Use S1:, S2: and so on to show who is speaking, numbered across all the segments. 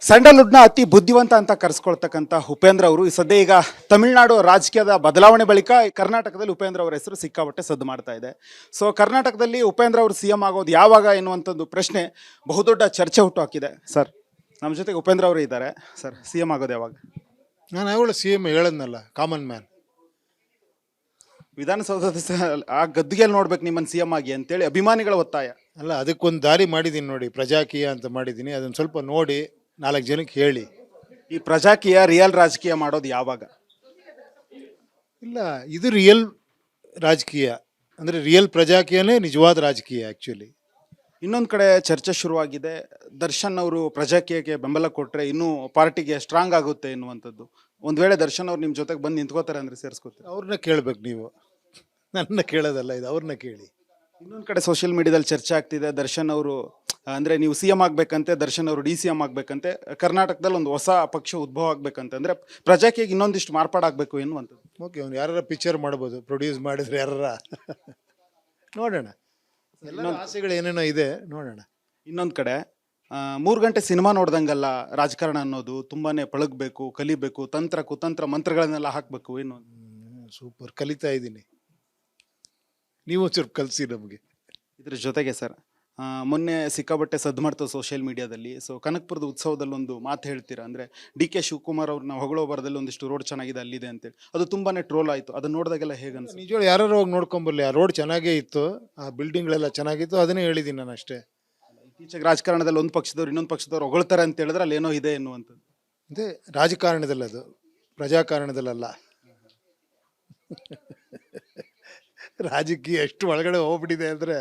S1: ಸ್ಯಾಂಡಲ್ವುಡ್ನ ಅತಿ ಬುದ್ಧಿವಂತ ಅಂತ ಕರೆಸ್ಕೊಳ್ತಕ್ಕಂಥ ಉಪೇಂದ್ರ ಅವರು ಈ ಸದ್ಯ ಈಗ ತಮಿಳುನಾಡು ರಾಜಕೀಯದ ಬದಲಾವಣೆ ಬಳಿಕ ಕರ್ನಾಟಕದಲ್ಲಿ ಉಪೇಂದ್ರ ಅವರ ಹೆಸರು ಸಿಕ್ಕಾಪಟ್ಟೆ ಸದ್ದು ಮಾಡ್ತಾ ಇದೆ. ಸೊ ಕರ್ನಾಟಕದಲ್ಲಿ ಉಪೇಂದ್ರ ಅವರು ಸಿ ಎಂ ಆಗೋದು ಯಾವಾಗ ಎನ್ನುವಂಥದ್ದು ಪ್ರಶ್ನೆ ಬಹುದೊಡ್ಡ ಚರ್ಚೆ ಹುಟ್ಟು ಹಾಕಿದೆ. ಸರ್, ನಮ್ಮ ಜೊತೆಗೆ ಉಪೇಂದ್ರ ಅವರು ಇದ್ದಾರೆ. ಸರ್, ಸಿ ಎಂ ಆಗೋದು ಯಾವಾಗ?
S2: ನಾನು ಅವಳು ಸಿ ಎಮ್ ಹೇಳದ್ನಲ್ಲ, ಕಾಮನ್ ಮ್ಯಾನ್.
S1: ವಿಧಾನಸೌಧದ ಆ ಗದ್ದುಗೆಯಲ್ಲಿ ನೋಡ್ಬೇಕು ನಿಮ್ಮನ್ನು ಸಿ ಎಂ ಆಗಿ ಅಂತೇಳಿ ಅಭಿಮಾನಿಗಳ ಒತ್ತಾಯ.
S2: ಅಲ್ಲ, ಅದಕ್ಕೊಂದು ದಾರಿ ಮಾಡಿದ್ದೀನಿ ನೋಡಿ, ಪ್ರಜಾಕೀಯ ಅಂತ ಮಾಡಿದ್ದೀನಿ. ಅದನ್ನು ಸ್ವಲ್ಪ ನೋಡಿ 4 ಜನಕ್ಕೆ ಹೇಳಿ.
S1: ಈ ಪ್ರಜಾಕೀಯ ರಿಯಲ್ ರಾಜಕೀಯ ಮಾಡೋದು ಯಾವಾಗ?
S2: ಇಲ್ಲ, ಇದು ರಿಯಲ್ ರಾಜಕೀಯ ಅಂದರೆ ರಿಯಲ್ ಪ್ರಜಾಕೀಯನೇ ನಿಜವಾದ ರಾಜಕೀಯ ಆ್ಯಕ್ಚುಲಿ.
S1: ಇನ್ನೊಂದು ಕಡೆ ಚರ್ಚೆ ಶುರುವಾಗಿದೆ, ದರ್ಶನ್ ಅವರು ಪ್ರಜಾಕೀಯಕ್ಕೆ ಬೆಂಬಲ ಕೊಟ್ಟರೆ ಇನ್ನೂ ಪಾರ್ಟಿಗೆ ಸ್ಟ್ರಾಂಗ್ ಆಗುತ್ತೆ ಎನ್ನುವಂಥದ್ದು. ಒಂದು ವೇಳೆ ದರ್ಶನ್ ಅವ್ರು ನಿಮ್ಮ ಜೊತೆಗೆ ಬಂದು ನಿಂತ್ಕೋತಾರೆ ಅಂದರೆ ಸೇರಿಸ್ಕೋತಾರೆ?
S2: ಅವ್ರನ್ನ ಕೇಳಬೇಕು ನೀವು, ನನ್ನ ಕೇಳೋದಲ್ಲ ಇದು, ಅವ್ರನ್ನ ಕೇಳಿ.
S1: ಇನ್ನೊಂದು ಕಡೆ ಸೋಷಿಯಲ್ ಮೀಡಿಯಾದಲ್ಲಿ ಚರ್ಚೆ ಆಗ್ತಿದೆ, ದರ್ಶನ್ ಅವರು ಅಂದರೆ ನೀವು ಸಿ ಎಂ ಆಗಬೇಕಂತೆ, ದರ್ಶನ್ ಅವರು ಡಿ ಸಿ ಎಂ ಆಗಬೇಕಂತೆ, ಕರ್ನಾಟಕದಲ್ಲಿ ಒಂದು ಹೊಸ ಪಕ್ಷ ಉದ್ಭವ ಆಗಬೇಕಂತೆ, ಅಂದರೆ ಪ್ರಜಾಕೀಯಕ್ಕೆ ಇನ್ನೊಂದಿಷ್ಟು ಮಾರ್ಪಾಡಾಗಬೇಕು ಎನ್ನುವಂಥದ್ದು.
S2: ಓಕೆ, ಅವ್ನು ಯಾರ ಪಿಕ್ಚರ್ ಮಾಡ್ಬೋದು, ಪ್ರೊಡ್ಯೂಸ್ ಮಾಡಿದ್ರೆ ಯಾರ ನೋಡೋಣ. ಎಲ್ಲ ಆಸೆಗಳು ಏನೇನೋ ಇದೆ, ನೋಡೋಣ.
S1: ಇನ್ನೊಂದು ಕಡೆ 3 ಗಂಟೆ ಸಿನಿಮಾ ನೋಡ್ದಂಗಲ್ಲ ರಾಜಕಾರಣ ಅನ್ನೋದು, ತುಂಬಾ ಪಳಗಬೇಕು, ಕಲಿಬೇಕು, ತಂತ್ರ ಕುತಂತ್ರ ಮಂತ್ರಗಳನ್ನೆಲ್ಲ ಹಾಕಬೇಕು ಏನು.
S2: ಸೂಪರ್, ಕಲಿತಾ ಇದ್ದೀನಿ. ನೀವು ಸ್ವಲ್ಪ ಕಲಿಸಿ ನಮಗೆ.
S1: ಇದ್ರ ಜೊತೆಗೆ ಸರ್, ಮೊನ್ನೆ ಸಿಕ್ಕಾಬಟ್ಟೆ ಸದ್ದು ಮಾಡ್ತವೆ ಸೋಷಿಯಲ್ ಮೀಡಿಯಾದಲ್ಲಿ. ಸೊ ಕನಕಪುರದ ಉತ್ಸವದಲ್ಲಿ ಒಂದು ಮಾತು ಹೇಳ್ತೀರಾ, ಅಂದರೆ ಡಿ ಕೆ ಶಿವಕುಮಾರ್ ಅವ್ರನ್ನ ಹೊಗಳೋ ಬರದಲ್ಲಿ ಒಂದಿಷ್ಟು ರೋಡ್ ಚೆನ್ನಾಗಿದೆ ಅಲ್ಲಿದೆ ಅಂತೇಳಿ, ಅದು ತುಂಬಾ ಟ್ರೋಲ್ ಆಯಿತು. ಅದನ್ನ ನೋಡಿದಾಗೆಲ್ಲ ಹೇಗೆ ಅನ್ಸುತ್ತೆ?
S2: ನಿಜವಾಗ್ಲೂ ಯಾರು ಹೋಗಿ ನೋಡ್ಕೊಂಬರ್ಲಿ, ಆ ರೋಡ್ ಚೆನ್ನಾಗೇ ಇತ್ತು, ಆ ಬಿಲ್ಡಿಂಗ್ಗಳೆಲ್ಲ ಚೆನ್ನಾಗಿತ್ತು, ಅದನ್ನೇ ಹೇಳಿದ್ದೀನಿ ನಾನು ಅಷ್ಟೇ.
S1: ಇತ್ತೀಚೆಗೆ ರಾಜಕಾರಣದಲ್ಲಿ ಒಂದು ಪಕ್ಷದವ್ರು ಇನ್ನೊಂದು ಪಕ್ಷದವ್ರು ಹೊಗಳ್ತಾರೆ ಅಂತ ಹೇಳಿದ್ರೆ ಅಲ್ಲಿ ಏನೋ ಇದೆ ಎನ್ನುವಂಥದ್ದು.
S2: ಅದೇ ರಾಜಕಾರಣದಲ್ಲಿ, ಅದು ಪ್ರಜಾಕಾರಣದಲ್ಲ. ರಾಜಕೀಯ ಎಷ್ಟು ಒಳಗಡೆ ಹೋಗ್ಬಿಟ್ಟಿದೆ ಅಂದರೆ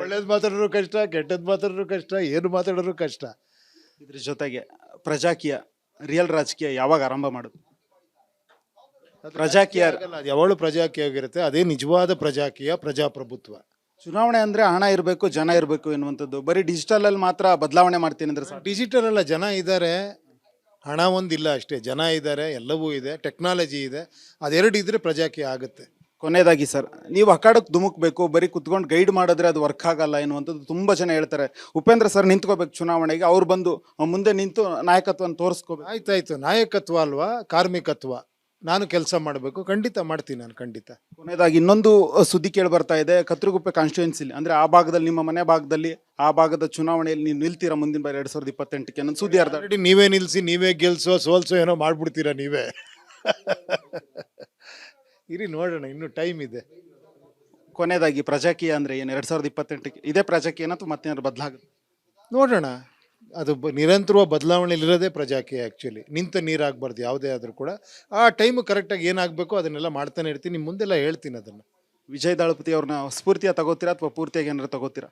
S2: ಒಳ್ಳೇದು ಮಾತಾಡೋರು ಕಷ್ಟ, ಕೆಟ್ಟದ್ದು ಮಾತಾಡೋರು ಕಷ್ಟ, ಏನು ಮಾತಾಡೋರು ಕಷ್ಟ.
S1: ಇದ್ರ ಜೊತೆಗೆ ಪ್ರಜಾಕೀಯ ರಿಯಲ್ ರಾಜಕೀಯ ಯಾವಾಗ ಆರಂಭ ಮಾಡೋದು? ಪ್ರಜಾಕೀಯ
S2: ಯಾವಾಗಲೂ ಪ್ರಜಾಕೀಯ ಆಗಿರುತ್ತೆ, ಅದೇ ನಿಜವಾದ ಪ್ರಜಾಕೀಯ, ಪ್ರಜಾಪ್ರಭುತ್ವ.
S1: ಚುನಾವಣೆ ಅಂದರೆ ಹಣ ಇರಬೇಕು, ಜನ ಇರಬೇಕು ಎನ್ನುವಂಥದ್ದು. ಬರೀ ಡಿಜಿಟಲಲ್ಲಿ ಮಾತ್ರ ಬದಲಾವಣೆ ಮಾಡ್ತೀನಿ ಅಂದ್ರೆ ಸರ್,
S2: ಡಿಜಿಟಲ್ ಅಲ್ಲ, ಜನ ಇದ್ದಾರೆ, ಹಣ ಒಂದಿಲ್ಲ ಅಷ್ಟೇ. ಜನ ಇದ್ದಾರೆ, ಎಲ್ಲವೂ ಇದೆ, ಟೆಕ್ನಾಲಜಿ ಇದೆ, ಅದೆರಡು ಇದ್ರೆ ಪ್ರಜಾಕೀಯ ಆಗುತ್ತೆ.
S1: ಕೊನೆಯದಾಗಿ ಸರ್, ನೀವು ಅಖಾಡಕ್ಕೆ ಧುಮುಕ್ಬೇಕು, ಬರೀ ಕುತ್ಕೊಂಡು ಗೈಡ್ ಮಾಡಿದ್ರೆ ಅದು ವರ್ಕ್ ಆಗಲ್ಲ ಎನ್ನುವಂಥದ್ದು ತುಂಬ ಜನ ಹೇಳ್ತಾರೆ. ಉಪೇಂದ್ರ ಸರ್ ನಿಂತ್ಕೋಬೇಕು ಚುನಾವಣೆಗೆ, ಅವ್ರು ಬಂದು ಮುಂದೆ ನಿಂತು ನಾಯಕತ್ವವನ್ನು ತೋರಿಸ್ಕೋಬೇಕು.
S2: ಆಯ್ತಾಯ್ತು, ನಾಯಕತ್ವ ಅಲ್ವಾ ಕಾರ್ಮಿಕತ್ವ, ನಾನು ಕೆಲಸ ಮಾಡಬೇಕು, ಖಂಡಿತ ಮಾಡ್ತೀನಿ ನಾನು, ಖಂಡಿತ.
S1: ಕೊನೆಯದಾಗಿ ಇನ್ನೊಂದು ಸುದ್ದಿ ಕೇಳಿ ಬರ್ತಾ ಇದೆ, ಕತ್ರಗುಪ್ಪೆ ಕಾನ್ಸ್ಟಿಟ್ಯೂನ್ಸಿಲಿ ಅಂದರೆ ಆ ಭಾಗದಲ್ಲಿ, ನಿಮ್ಮ ಮನೆ ಭಾಗದಲ್ಲಿ, ಆ ಭಾಗದ ಚುನಾವಣೆಯಲ್ಲಿ ನೀವು ನಿಲ್ತೀರಾ ಮುಂದಿನ ಬಾರಿ 2028ಕ್ಕೆ ಅನ್ನೋ ಸುದ್ದಿ ಅರ್ಧ.
S2: ನೀವೇ ನಿಲ್ಲಿಸಿ, ನೀವೇ ಗೆಲ್ಸೋ ಸೋಲ್ಸೋ ಏನೋ ಮಾಡ್ಬಿಡ್ತೀರಾ ನೀವೇ. ಇರಿ ನೋಡೋಣ, ಇನ್ನೂ ಟೈಮ್ ಇದೆ.
S1: ಕೊನೆಯದಾಗಿ ಪ್ರಜಾಕೀಯ ಅಂದರೆ ಏನು 2028ಕ್ಕೆ ಇದೇ ಪ್ರಜಾಕೀಯನ ಅಥವಾ ಮತ್ತೇನಾದ್ರು ಬದಲಾಗುತ್ತೆ?
S2: ನೋಡೋಣ, ಅದು ನಿರಂತರವಾಗಿ ಬದಲಾವಣೆಯಲ್ಲಿರೋದೇ ಪ್ರಜಾಕೀಯ ಆ್ಯಕ್ಚುಲಿ. ನಿಂತ ನೀರಾಗಬಾರ್ದು ಯಾವುದೇ ಆದರೂ ಕೂಡ. ಆ ಟೈಮು ಕರೆಕ್ಟಾಗಿ ಏನಾಗಬೇಕು ಅದನ್ನೆಲ್ಲ ಮಾಡ್ತಾನೆ ಇರ್ತೀನಿ, ನಿಮ್ಮ ಮುಂದೆಲ್ಲ ಹೇಳ್ತೀನಿ ಅದನ್ನು.
S1: ವಿಜಯ್ ದಳಪತಿ ಅವ್ರನ್ನ ಸ್ಫೂರ್ತಿಯ ತಗೋತೀರಾ ಅಥವಾ ಪೂರ್ತಿಯಾಗಿ ಏನಾರು ತಗೋತೀರಾ?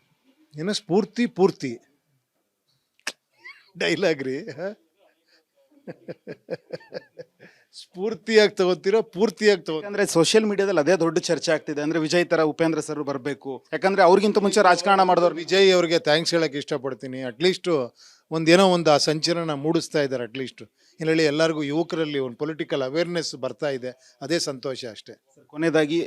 S2: ಏನೋ ಪೂರ್ತಿ ಡೈಲಾಗ್ ರೀ. ಸ್ಫೂರ್ತಿಯಾಗಿ ತಗೋತೀರಾ, ಪೂರ್ತಿಯಾಗಿ ತಗೋ.
S1: ಯಾಕಂದ್ರೆ ಸೋಷಿಯಲ್ ಮೀಡಿಯಾದಲ್ಲಿ ಅದೇ ದೊಡ್ಡ ಚರ್ಚೆ ಆಗ್ತಿದೆ, ಅಂದ್ರೆ ವಿಜಯ್ ತರ ಉಪೇಂದ್ರ ಸರ್ ಬರಬೇಕು. ಯಾಕಂದ್ರೆ ಅವ್ರಿಗಿಂತ ಮುಂಚೆ ರಾಜಕಾರಣ ಮಾಡಿದವ್ರು.
S2: ವಿಜಯ್ ಅವ್ರಿಗೆ ಥ್ಯಾಂಕ್ಸ್ ಹೇಳಕ್ಕೆ ಇಷ್ಟಪಡ್ತೀನಿ. ಅಟ್ಲೀಸ್ಟು ಒಂದೇನೋ ಒಂದು ಆ ಸಂಚಲನ ಮೂಡಿಸ್ತಾ ಇದ್ದಾರೆ. ಅಟ್ಲೀಸ್ಟ್ ಇಲ್ಲಿ ಎಲ್ಲರಿಗೂ, ಯುವಕರಲ್ಲಿ ಒಂದು ಪೊಲಿಟಿಕಲ್ ಅವೇರ್ನೆಸ್ ಬರ್ತಾ ಇದೆ, ಅದೇ ಸಂತೋಷ ಅಷ್ಟೇ.
S1: ಕೊನೆಯದಾಗಿ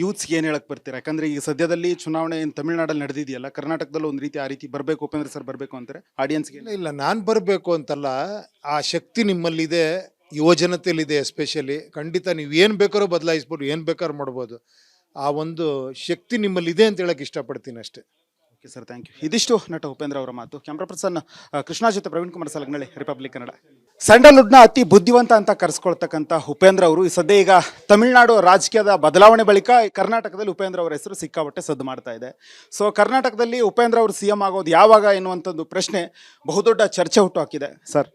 S1: ಯೂತ್ಸ್ಗೆ ಏನು ಹೇಳಕ್ ಬರ್ತೀರಾ? ಯಾಕಂದ್ರೆ ಈಗ ಸದ್ಯದಲ್ಲಿ ಚುನಾವಣೆ ತಮಿಳುನಾಡಲ್ಲಿ ನಡೆದಿದೆಯಲ್ಲ, ಕರ್ನಾಟಕದಲ್ಲಿ ಒಂದು ರೀತಿ ಆ ರೀತಿ ಬರಬೇಕು, ಉಪೇಂದ್ರ ಸರ್ ಬರಬೇಕು ಅಂತಾರೆ ಆಡಿಯನ್ಸ್ಗೆ.
S2: ಇಲ್ಲ, ನಾನು ಬರಬೇಕು ಅಂತಲ್ಲ, ಆ ಶಕ್ತಿ ನಿಮ್ಮಲ್ಲಿದೆ, ಯುವಜನತೆಯಲ್ಲಿದೆ ಎಸ್ಪೆಷಲಿ. ಖಂಡಿತ ನೀವು ಏನು ಬೇಕಾದ್ರೂ ಬದಲಾಯಿಸ್ಬೋದು, ಏನು ಬೇಕಾದ್ರೂ ಮಾಡ್ಬೋದು. ಆ ಒಂದು ಶಕ್ತಿ ನಿಮ್ಮಲ್ಲಿದೆ ಅಂತ ಹೇಳಕ್ಕೆ ಇಷ್ಟಪಡ್ತೀನಿ ಅಷ್ಟೇ.
S1: Okay sir, thank you. ಇದಿಷ್ಟು ನಟ ಉಪೇಂದ್ರ ಅವರ ಮಾತು. ಕ್ಯಾಮ್ರಾ ಪರ್ಸನ್ ಕೃಷ್ಣ ಜೊತೆ ಪ್ರವೀಣ್ ಕುಮಾರ್ ಸಲಗನಳ್ಳಿ, ರಿಪಬ್ಲಿಕ್ ಕನ್ನಡ. ಸ್ಯಾಂಡಲ್ವುಡ್ನ ಅತಿ ಬುದ್ಧಿವಂತ ಅಂತ ಕರೆಸ್ಕೊಳ್ತಕ್ಕಂಥ ಉಪೇಂದ್ರ ಅವರು ಈ ಸದ್ಯ ಈಗ ತಮಿಳುನಾಡು ರಾಜಕೀಯದ ಬದಲಾವಣೆ ಬಳಿಕ ಕರ್ನಾಟಕದಲ್ಲಿ ಉಪೇಂದ್ರ ಅವರ ಹೆಸರು ಸಿಕ್ಕಾಪಟ್ಟೆ ಸದ್ದು ಮಾಡ್ತಾ ಇದೆ. ಸೊ ಕರ್ನಾಟಕದಲ್ಲಿ ಉಪೇಂದ್ರ ಅವರು ಸಿ ಎಂ ಆಗೋದು ಯಾವಾಗ ಎನ್ನುವಂಥದ್ದು ಪ್ರಶ್ನೆ ಬಹುದೊಡ್ಡ ಚರ್ಚೆ ಹುಟ್ಟು ಹಾಕಿದೆ. ಸರ್,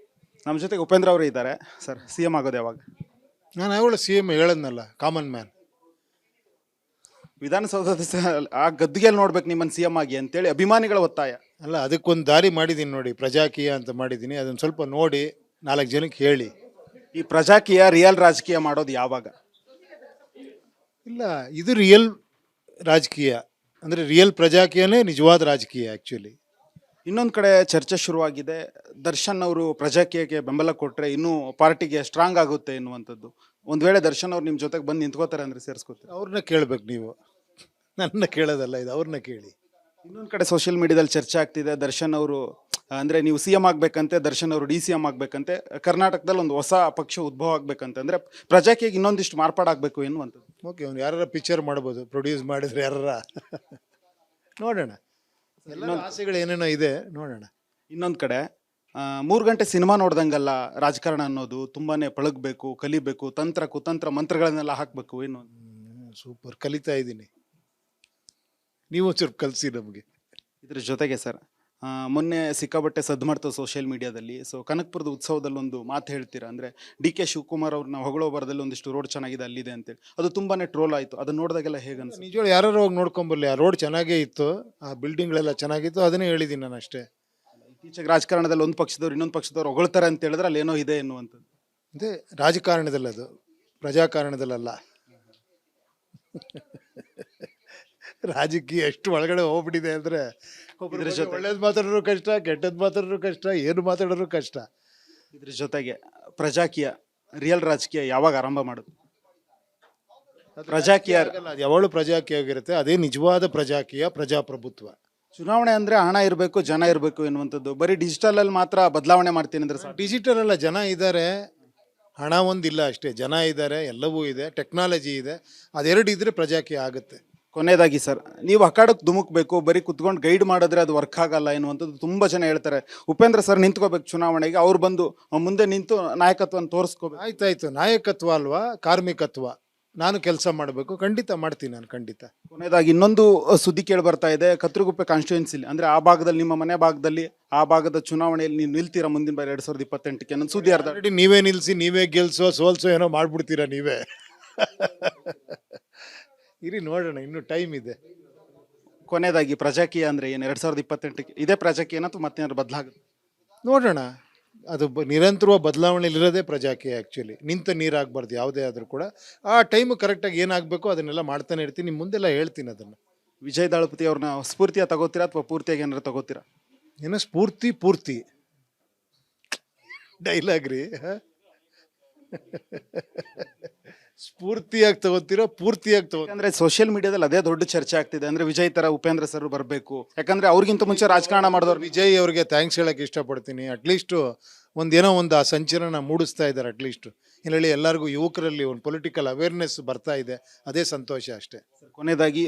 S1: ನಮ್ಮ ಜೊತೆಗೆ ಉಪೇಂದ್ರ ಅವರು ಇದ್ದಾರೆ. ಸರ್, ಸಿ ಎಂ ಆಗೋದು ಯಾವಾಗ?
S2: ನಾನು ಅವಳು ಸಿ ಎಮ್ ಹೇಳದ್ನಲ್ಲ, ಕಾಮನ್ ಮ್ಯಾನ್.
S1: ವಿಧಾನಸೌಧದ ಆ ಗದ್ದುಗೆಯಲ್ಲಿ ನೋಡ್ಬೇಕು ನಿಮ್ಮನ್ನು ಸಿ ಎಂ ಆಗಿ ಅಂತೇಳಿ ಅಭಿಮಾನಿಗಳ ಒತ್ತಾಯ.
S2: ಅಲ್ಲ, ಅದಕ್ಕೊಂದು ದಾರಿ ಮಾಡಿದ್ದೀನಿ ನೋಡಿ, ಪ್ರಜಾಕೀಯ ಅಂತ ಮಾಡಿದ್ದೀನಿ. ಅದನ್ನು ಸ್ವಲ್ಪ ನೋಡಿ 4 ಜನಕ್ಕೆ ಹೇಳಿ.
S1: ಈ ಪ್ರಜಾಕೀಯ ರಿಯಲ್ ರಾಜಕೀಯ ಮಾಡೋದು ಯಾವಾಗ?
S2: ಇಲ್ಲ, ಇದು ರಿಯಲ್ ರಾಜಕೀಯ ಅಂದರೆ ರಿಯಲ್ ಪ್ರಜಾಕೀಯನೇ ನಿಜವಾದ ರಾಜಕೀಯ ಆ್ಯಕ್ಚುಲಿ.
S1: ಇನ್ನೊಂದು ಕಡೆ ಚರ್ಚೆ ಶುರುವಾಗಿದೆ, ದರ್ಶನ್ ಅವರು ಪ್ರಜಾಕೀಯಕ್ಕೆ ಬೆಂಬಲ ಕೊಟ್ಟರೆ ಇನ್ನೂ ಪಾರ್ಟಿಗೆ ಸ್ಟ್ರಾಂಗ್ ಆಗುತ್ತೆ ಎನ್ನುವಂಥದ್ದು. ಒಂದು ವೇಳೆ ದರ್ಶನ್ ಅವ್ರು ನಿಮ್ಮ ಜೊತೆಗೆ ಬಂದು ನಿಂತ್ಕೋತಾರೆ ಅಂದರೆ ಸೇರಿಸ್ಕೋತಾರೆ?
S2: ಅವ್ರನ್ನ ಕೇಳಬೇಕು ನೀವು, ನನ್ನ ಕೇಳೋದಲ್ಲ ಇದು, ಅವ್ರನ್ನ ಕೇಳಿ.
S1: ಇನ್ನೊಂದು ಕಡೆ ಸೋಷಿಯಲ್ ಮೀಡಿಯಾದಲ್ಲಿ ಚರ್ಚೆ ಆಗ್ತಿದೆ ದರ್ಶನ್ ಅವರು ಅಂದ್ರೆ ನೀವು ಸಿ ಎಂ ಆಗ್ಬೇಕಂತೆ, ದರ್ಶನ್ ಅವರು ಡಿ ಸಿ ಎಂ ಆಗ್ಬೇಕಂತೆ, ಕರ್ನಾಟಕದಲ್ಲಿ ಒಂದು ಹೊಸ ಪಕ್ಷ ಉದ್ಭವ ಆಗ್ಬೇಕಂತೆ, ಅಂದ್ರೆ ಪ್ರಜಾಕಿಗೆ ಇನ್ನೊಂದಿಷ್ಟು ಮಾರ್ಪಾಡಾಗಬೇಕು ಎನ್ನುವಂಥದ್ದು.
S2: ಓಕೆ, ಅವ್ನು ಯಾರ ಪಿಕ್ಚರ್ ಮಾಡ್ಬೋದು, ಪ್ರೊಡ್ಯೂಸ್ ಮಾಡಿದ್ರೆ ಯಾರ ನೋಡೋಣ. ಎಲ್ಲ ಆಸೆಗಳು ಏನೇನೋ ಇದೆ, ನೋಡೋಣ.
S1: ಇನ್ನೊಂದು ಕಡೆ 3 ಗಂಟೆ ಸಿನಿಮಾ ನೋಡ್ದಂಗಲ್ಲ ರಾಜಕಾರಣ ಅನ್ನೋದು, ತುಂಬಾನೇ ಪಳಗಬೇಕು, ಕಲಿಬೇಕು, ತಂತ್ರ ಕುತಂತ್ರ ಮಂತ್ರಗಳನ್ನೆಲ್ಲ ಹಾಕಬೇಕು ಏನು.
S2: ಸೂಪರ್, ಕಲಿತಾ ಇದ್ದೀನಿ. ನೀವು ಒಂಚೂರು ಕಲಿಸಿ ನಮಗೆ.
S1: ಇದ್ರ ಜೊತೆಗೆ ಸರ್ ಮೊನ್ನೆ ಸಿಕ್ಕಾಬಟ್ಟೆ ಸದ್ದು ಮಾಡ್ತವೆ ಸೋಷಿಯಲ್ ಮೀಡಿಯಾದಲ್ಲಿ. ಸೊ ಕನಕಪುರದ ಉತ್ಸವದಲ್ಲಿ ಒಂದು ಮಾತು ಹೇಳ್ತೀರಾ, ಅಂದ್ರೆ ಡಿ ಕೆ ಶಿವಕುಮಾರ್ ಅವ್ರನ್ನ ಹೊಗಳೋ ಬರದಲ್ಲಿ ಒಂದಿಷ್ಟು ರೋಡ್ ಚೆನ್ನಾಗಿದೆ ಅಲ್ಲಿದೆ ಅಂತೇಳಿ, ಅದು ತುಂಬಾನೇ ಟ್ರೋಲ್ ಆಯ್ತು. ಅದನ್ನ ನೋಡಿದಾಗೆಲ್ಲ ಹೇಗೆ ಅನ್ಸುತ್ತೆ?
S2: ನಿಜವಾಗ್ಲೂ ಯಾರು ಹೋಗಿ ನೋಡ್ಕೊಂಬರ್ಲಿ, ಆ ರೋಡ್ ಚೆನ್ನಾಗೇ ಇತ್ತು, ಆ ಬಿಲ್ಡಿಂಗ್ಗಳೆಲ್ಲ ಚೆನ್ನಾಗಿತ್ತು, ಅದನ್ನೇ ಹೇಳಿದ್ದೀನಿ ನಾನು ಅಷ್ಟೇ.
S1: ಇತ್ತೀಚೆಗೆ ರಾಜಕಾರಣದಲ್ಲಿ ಒಂದು ಪಕ್ಷದವ್ರು ಇನ್ನೊಂದು ಪಕ್ಷದವ್ರು ಹೊಗಳ್ತಾರೆ ಅಂತ ಹೇಳಿದ್ರೆ ಅಲ್ಲಿ ಏನೋ ಇದೆ ಎನ್ನುವಂಥದ್ದು.
S2: ಅದೇ ರಾಜಕಾರಣದಲ್ಲಿ, ಅದು ಪ್ರಜಾಕಾರಣದಲ್ಲ. ರಾಜಕೀಯ ಎಷ್ಟು ಒಳಗಡೆ ಹೋಗ್ಬಿಟ್ಟಿದೆ ಅಂದ್ರೆ
S1: ಇದ್ರ ಜೊತೆ
S2: ಒಳ್ಳೇದು ಮಾತಾಡೋರು ಕಷ್ಟ, ಕೆಟ್ಟದ್ದು ಮಾತಾಡೋರು ಕಷ್ಟ, ಏನು ಮಾತಾಡೋರು ಕಷ್ಟ.
S1: ಇದ್ರ ಜೊತೆಗೆ ಪ್ರಜಾಕೀಯ, ರಿಯಲ್ ರಾಜಕೀಯ ಯಾವಾಗ ಆರಂಭ ಮಾಡುದು? ಪ್ರಜಾಕೀಯ
S2: ಅದು ಯಾವಾಗಲೂ ಪ್ರಜಾಕೀಯ ಆಗಿರುತ್ತೆ. ಅದೇ ನಿಜವಾದ ಪ್ರಜಾಕೀಯ, ಪ್ರಜಾಪ್ರಭುತ್ವ.
S1: ಚುನಾವಣೆ ಅಂದ್ರೆ ಹಣ ಇರಬೇಕು, ಜನ ಇರಬೇಕು ಎನ್ನುವಂಥದ್ದು. ಬರೀ ಡಿಜಿಟಲ್ ಅಲ್ಲಿ ಮಾತ್ರ ಬದಲಾವಣೆ ಮಾಡ್ತೀನಿ ಅಂದ್ರೆ ಸಾಕು.
S2: ಡಿಜಿಟಲ್ ಅಲ್ಲ, ಜನ ಇದ್ದಾರೆ, ಹಣ ಒಂದಿಲ್ಲ ಅಷ್ಟೇ. ಜನ ಇದ್ದಾರೆ, ಎಲ್ಲವೂ ಇದೆ, ಟೆಕ್ನಾಲಜಿ ಇದೆ, ಅದೆರಡು ಇದ್ರೆ ಪ್ರಜಾಕೀಯ ಆಗುತ್ತೆ.
S1: ಕೊನೆಯದಾಗಿ ಸರ್, ನೀವು ಅಖಾಡಕ್ಕೆ ಧುಮುಕ್ಬೇಕು, ಬರೀ ಕುತ್ಕೊಂಡು ಗೈಡ್ ಮಾಡಿದ್ರೆ ಅದು ವರ್ಕ್ ಆಗಲ್ಲ ಎನ್ನುವಂಥದ್ದು ತುಂಬಾ ಜನ ಹೇಳ್ತಾರೆ. ಉಪೇಂದ್ರ ಸರ್ ನಿಂತ್ಕೋಬೇಕು ಚುನಾವಣೆಗೆ, ಅವ್ರು ಬಂದು ಮುಂದೆ ನಿಂತು ನಾಯಕತ್ವನ ತೋರಿಸ್ಕೋಬೇಕು.
S2: ಆಯ್ತಾಯ್ತು, ನಾಯಕತ್ವ ಅಲ್ವಾ, ಕಾರ್ಮಿಕತ್ವ. ನಾನು ಕೆಲಸ ಮಾಡಬೇಕು, ಖಂಡಿತ ಮಾಡ್ತೀನಿ ನಾನು, ಖಂಡಿತ.
S1: ಕೊನೆಯದಾಗಿ ಇನ್ನೊಂದು ಸುದ್ದಿ ಕೇಳಿ ಬರ್ತಾ ಇದೆ, ಕತ್ರಗುಪ್ಪೆ ಕಾನ್ಸ್ಟಿಟ್ಯೂನ್ಸಿಲಿ ಅಂದ್ರೆ ಆ ಭಾಗದಲ್ಲಿ, ನಿಮ್ಮ ಮನೆ ಭಾಗದಲ್ಲಿ, ಆ ಭಾಗದ ಚುನಾವಣೆಯಲ್ಲಿ ನೀವು ನಿಲ್ತೀರಾ ಮುಂದಿನ ಬಾರಿ 2028ಕ್ಕೆ ನನ್ನ ಸುದ್ದಿ ಅರ್ಧ.
S2: ಆಲ್ರೆಡಿ ನೀವೇ ನಿಲ್ಸಿ, ನೀವೇ ಗೆಲ್ಸೋ ಸೋಲ್ಸೋ ಏನೋ ಮಾಡ್ಬಿಡ್ತೀರಾ ನೀವೇ. ಇರಿ ನೋಡೋಣ, ಇನ್ನು ಟೈಮ್ ಇದೆ.
S1: ಕೊನೆಯದಾಗಿ ಪ್ರಜಾಕೀಯ ಅಂದ್ರೆ ಏನು 2028ಕ್ಕೆ ಇದೇ ಪ್ರಜಾಕೀಯನ ಅಥವಾ ಮತ್ತೇನಾದ್ರು ಬದಲಾಗುತ್ತೆ?
S2: ನೋಡೋಣ, ಅದು ನಿರಂತರವಾಗಿ ಬದಲಾವಣೆಲಿರೋದೇ ಪ್ರಜಾಕೀಯ. ಆ್ಯಕ್ಚುಲಿ ನಿಂತ ನೀರಾಗಬಾರ್ದು ಯಾವುದೇ ಆದರೂ ಕೂಡ. ಆ ಟೈಮು ಕರೆಕ್ಟಾಗಿ ಏನಾಗಬೇಕು ಅದನ್ನೆಲ್ಲ ಮಾಡ್ತಾನೆ ಇರ್ತೀನಿ, ನಿಮ್ಮ ಮುಂದೆಲ್ಲ ಹೇಳ್ತೀನಿ ಅದನ್ನು.
S1: ವಿಜಯ್ ದಳಪತಿ ಅವ್ರನ್ನ ಸ್ಫೂರ್ತಿಯ ತಗೋತೀರಾ ಅಥವಾ ಪೂರ್ತಿಯಾಗಿ ಏನಾರು ತಗೋತೀರಾ?
S2: ಏನೋ ಪೂರ್ತಿ ಡೈಲಾಗ್ ರೀ. ಸ್ಫೂರ್ತಿಯಾಗಿ ತಗೋತೀರಾ, ಪೂರ್ತಿಯಾಗಿ ತಗೋ.
S1: ಯಾಕಂದ್ರೆ ಸೋಷಿಯಲ್ ಮೀಡಿಯಾದಲ್ಲಿ ಅದೇ ದೊಡ್ಡ ಚರ್ಚೆ ಆಗ್ತಿದೆ, ಅಂದ್ರೆ ವಿಜಯ್ ತರ ಉಪೇಂದ್ರ ಸರ್ ಬರಬೇಕು. ಯಾಕಂದ್ರೆ ಅವ್ರಿಗಿಂತ ಮುಂಚೆ ರಾಜಕಾರಣ ಮಾಡಿದವ್ರು.
S2: ವಿಜಯ್ ಅವ್ರಿಗೆ ಥ್ಯಾಂಕ್ಸ್ ಹೇಳಕ್ಕೆ ಇಷ್ಟಪಡ್ತೀನಿ. ಅಟ್ಲೀಸ್ಟು ಒಂದೇನೋ ಒಂದು ಆ ಸಂಚಲನ ಮೂಡಿಸ್ತಾ ಇದ್ದಾರೆ. ಅಟ್ಲೀಸ್ಟ್ ಇಲ್ಲಿ ಎಲ್ಲರಿಗೂ, ಯುವಕರಲ್ಲಿ ಒಂದು ಪೊಲಿಟಿಕಲ್ ಅವೇರ್ನೆಸ್ ಬರ್ತಾ ಇದೆ, ಅದೇ ಸಂತೋಷ ಅಷ್ಟೇ.
S1: ಕೊನೆಯದಾಗಿ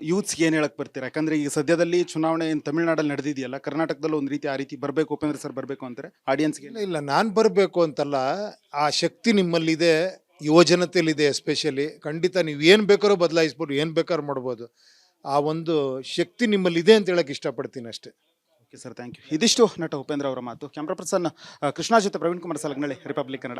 S1: ಯೂತ್ಸ್ಗೆ ಏನು ಹೇಳಕ್ ಬರ್ತೀರಾ? ಯಾಕಂದ್ರೆ ಈಗ ಸದ್ಯದಲ್ಲಿ ಚುನಾವಣೆ ತಮಿಳುನಾಡಲ್ಲಿ ನಡೆದಿದೆಯಲ್ಲ, ಕರ್ನಾಟಕದಲ್ಲಿ ಒಂದು ರೀತಿ ಆ ರೀತಿ ಬರಬೇಕು, ಉಪೇಂದ್ರ ಸರ್ ಬರಬೇಕು ಅಂತಾರೆ ಆಡಿಯನ್ಸ್ಗೆ.
S2: ಇಲ್ಲ, ನಾನು ಬರಬೇಕು ಅಂತಲ್ಲ, ಆ ಶಕ್ತಿ ನಿಮ್ಮಲ್ಲಿದೆ, ಯುವಜನತೆಯಲ್ಲಿದೆ ಎಸ್ಪೆಷಲಿ. ಖಂಡಿತ ನೀವು ಏನು ಬೇಕಾದ್ರೂ ಬದಲಾಯಿಸ್ಬೋದು, ಏನು ಬೇಕಾದ್ರೂ ಮಾಡ್ಬೋದು. ಆ ಒಂದು ಶಕ್ತಿ ನಿಮ್ಮಲ್ಲಿದೆ ಅಂತ ಹೇಳಕ್ಕೆ ಇಷ್ಟಪಡ್ತೀನಿ ಅಷ್ಟೇ.
S1: Okay sir, thank you. ಇದಿಷ್ಟು ನಟ ಉಪೇಂದ್ರ ಅವರ ಮಾತು. ಕ್ಯಾಮ್ರಾ ಪರ್ಸನ್ ಕೃಷ್ಣ ಜೊತೆ ಪ್ರವೀಣ್ ಕುಮಾರ್ ಸಲಗ್ನಳ್ಳಿ, ರಿಪಬ್ಲಿಕ್ ಕನ್ನಡ.